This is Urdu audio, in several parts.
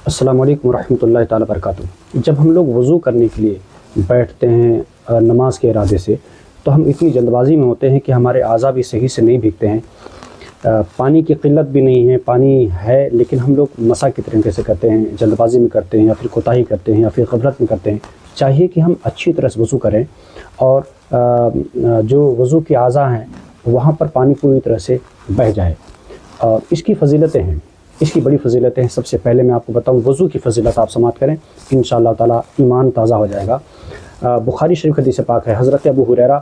السلام علیکم ورحمۃ اللہ تعالیٰ وبرکاتہ۔ جب ہم لوگ وضو کرنے کے لیے بیٹھتے ہیں نماز کے ارادے سے، تو ہم اتنی جلد بازی میں ہوتے ہیں کہ ہمارے اعضاء بھی صحیح سے نہیں بھیگتے ہیں، پانی کی قلت بھی نہیں ہے، پانی ہے لیکن ہم لوگ مسا کی طریقے سے کرتے ہیں، جلد بازی میں کرتے ہیں یا پھر کوتاہی کرتے ہیں یا پھر غفلت میں کرتے ہیں۔ چاہیے کہ ہم اچھی طرح سے وضو کریں اور جو وضو کے اعضاء ہیں وہاں پر پانی پوری طرح سے بہہ جائے۔ اس کی فضیلتیں ہیں، اس کی بڑی فضیلتیں ہیں۔ سب سے پہلے میں آپ کو بتاؤں وضو کی فضیلت، آپ سماعت کریں، انشاءاللہ تعالیٰ ایمان تازہ ہو جائے گا۔ بخاری شریف حدیث پاک ہے، حضرت ابو ہریرہ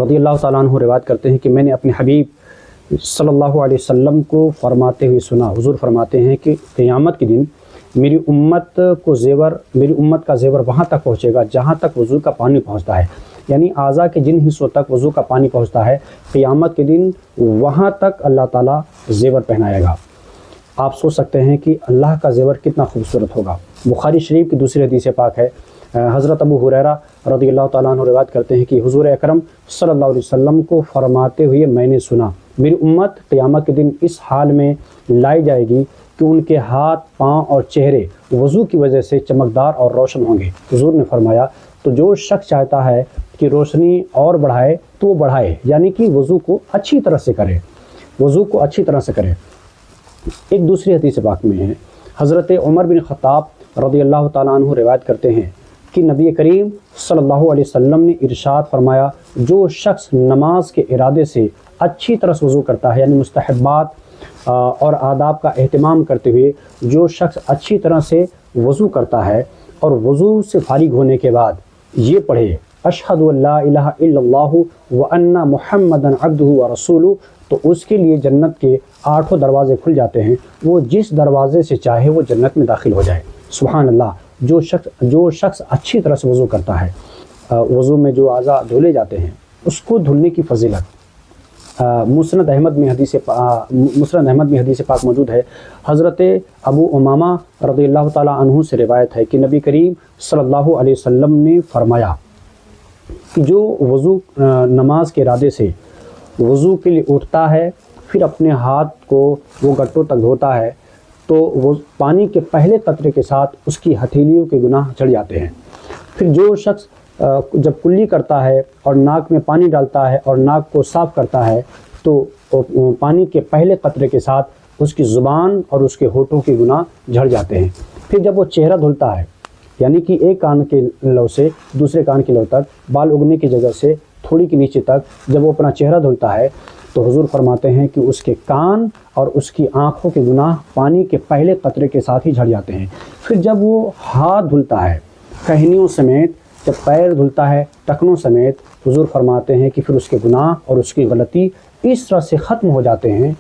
رضی اللہ تعالیٰ عنہ روایت کرتے ہیں کہ میں نے اپنے حبیب صلی اللہ علیہ وسلم کو فرماتے ہوئے سنا، حضور فرماتے ہیں کہ قیامت کے دن میری امت کا زیور وہاں تک پہنچے گا جہاں تک وضو کا پانی پہنچتا ہے، یعنی اعضاء کے جن حصوں تک وضو کا پانی پہنچتا ہے قیامت کے دن وہاں تک اللہ تعالیٰ زیور پہنائے گا۔ آپ سوچ سکتے ہیں کہ اللہ کا زیور کتنا خوبصورت ہوگا۔ بخاری شریف کی دوسری حدیث پاک ہے، حضرت ابو ہریرہ رضی اللہ تعالیٰ عنہ روایت کرتے ہیں کہ حضور اکرم صلی اللہ علیہ وسلم کو فرماتے ہوئے میں نے سنا، میری امت قیامت کے دن اس حال میں لائی جائے گی کہ ان کے ہاتھ، پاؤں اور چہرے وضو کی وجہ سے چمکدار اور روشن ہوں گے۔ حضور نے فرمایا تو جو شخص چاہتا ہے کہ روشنی اور بڑھائے تو وہ بڑھائے، یعنی کہ وضو کو اچھی طرح سے کرے، وضو کو اچھی طرح سے کرے۔ ایک دوسری حدیث پاک میں ہے، حضرت عمر بن خطاب رضی اللہ تعالیٰ عنہ روایت کرتے ہیں کہ نبی کریم صلی اللہ علیہ وسلم نے ارشاد فرمایا، جو شخص نماز کے ارادے سے اچھی طرح سے وضو کرتا ہے، یعنی مستحبات اور آداب کا اہتمام کرتے ہوئے جو شخص اچھی طرح سے وضو کرتا ہے اور وضو سے فارغ ہونے کے بعد یہ پڑھے اشہد ان لا الہ الا اللہ وان محمدا عبدہ ورسولہ، تو اس کے لیے جنت کے 8 دروازے کھل جاتے ہیں، وہ جس دروازے سے چاہے وہ جنت میں داخل ہو جائے۔ سبحان اللہ۔ جو شخص اچھی طرح سے وضو کرتا ہے، وضو میں جو اعضاء دھلے جاتے ہیں اس کو دھلنے کی فضیلت مسند احمد میں حدیث پاک موجود ہے۔ حضرت ابو امامہ رضی اللہ تعالیٰ عنہ سے روایت ہے کہ نبی کریم صلی اللہ علیہ وسلم نے فرمایا کہ جو وضو نماز کے ارادے سے وضو کے لیے اٹھتا ہے پھر اپنے ہاتھ کو وہ گٹوں تک دھوتا ہے تو وہ پانی کے پہلے قطرے کے ساتھ اس کی ہتھیلیوں کے گناہ چڑھ جاتے ہیں۔ پھر جو شخص جب کلی کرتا ہے اور ناک میں پانی ڈالتا ہے اور ناک کو صاف کرتا ہے تو پانی کے پہلے قطرے کے ساتھ اس کی زبان اور اس کے ہونٹوں کے گناہ جھڑ جاتے ہیں۔ پھر جب وہ چہرہ دھلتا ہے، یعنی کہ ایک کان کے لو سے دوسرے کان کے لو تک، بال اگنے کی جگہ سے تھوڑی کے نیچے تک جب وہ اپنا چہرہ دھلتا ہے تو حضور فرماتے ہیں کہ اس کے کان اور اس کی آنکھوں کے گناہ پانی کے پہلے قطرے کے ساتھ ہی جھڑ جاتے ہیں۔ پھر جب وہ ہاتھ دھلتا ہے کہنیوں سمیت، جب پیر دھلتا ہے ٹکنوں سمیت، حضور فرماتے ہیں کہ پھر اس کے گناہ اور اس کی غلطی اس طرح سے ختم ہو جاتے ہیں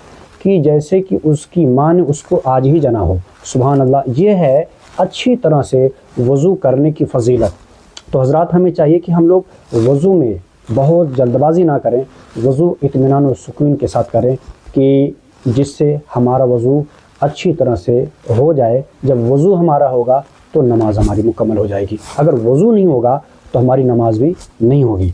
کہ جیسے کہ اس کی ماں نے اس کو آج ہی جنا ہو۔ سبحان اللہ۔ یہ ہے اچھی طرح سے وضو کرنے کی فضیلت۔ تو حضرات ہمیں چاہیے کہ ہم لوگ وضو میں بہت جلد بازی نہ کریں، وضو اطمینان و سکون کے ساتھ کریں کہ جس سے ہمارا وضو اچھی طرح سے ہو جائے۔ جب وضو ہمارا ہوگا تو نماز ہماری مکمل ہو جائے گی، اگر وضو نہیں ہوگا تو ہماری نماز بھی نہیں ہوگی۔